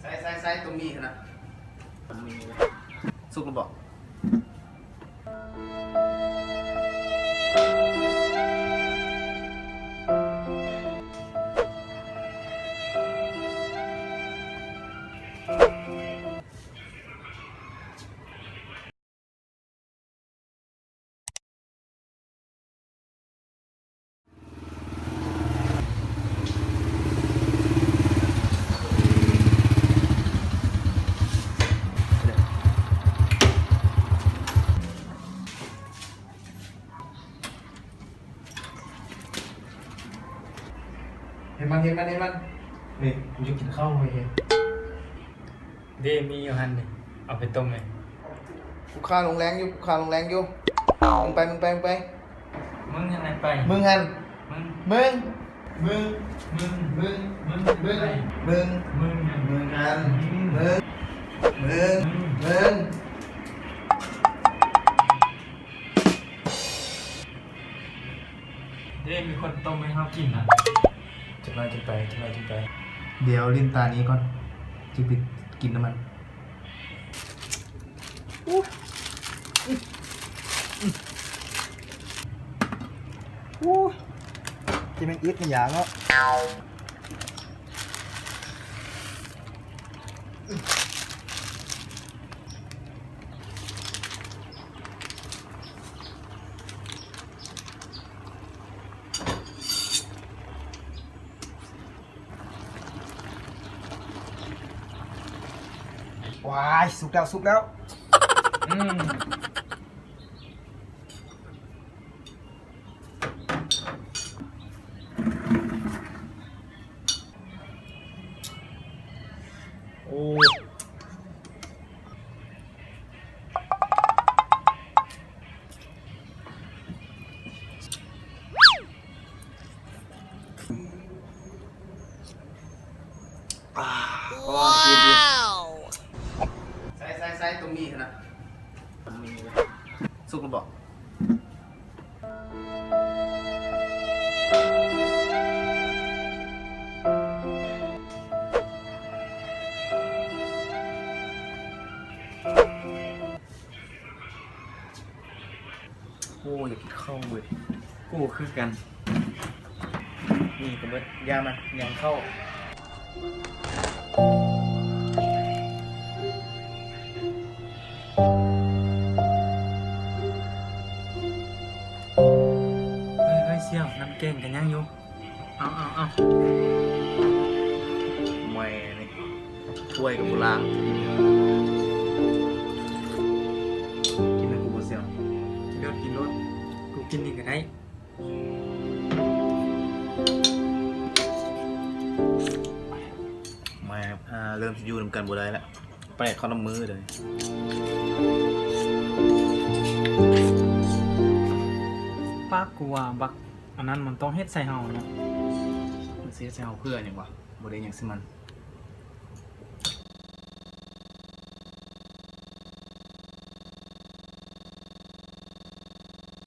ใส่ตรงนี้นะผมมีสุกระบอกเห็นมันนี่กูจะกินข้าวไงเดมีอยู่หันนี่เอาไปต้มเลย กูฆ่าลงแรงอยู่มึงไปมึงยังไงไป มึงหัน มึง มึง มึงหันมึงเดมีคนต้มให้เขากินนะ จะไปเดี๋ยวลิ้นตานี้ก่อนจะไปกินน้ำมันที่มันอึดมันอย่างเนาะว้ายสุกแล้วโอ้ว้าวใส่ตรงนี้นะผมมีสุกระบอกโอ้อยากกินข้าวเว้ย กูคือกัน นี่ผมว่ายามันยังเข้าเฮ้ยเสี่ยวน้ำแกงกันยังอยู่เอาไม่นี่ถ้วยกับบุล้างกินนะกูบ่เสียว กินรถกูกินนี่ก็ได้ ไม่ครับเริ่มจะอยู่นำกันบ่ได้แล้วไปเข้าน้ำมือเลยป้ากูว่าบักอันนั้นมันต้องเฮ็ดใส่เฮาเนาะ มันเสียใจเอาเพื่อนอย่างวะบ่ได้อย่างสิมัน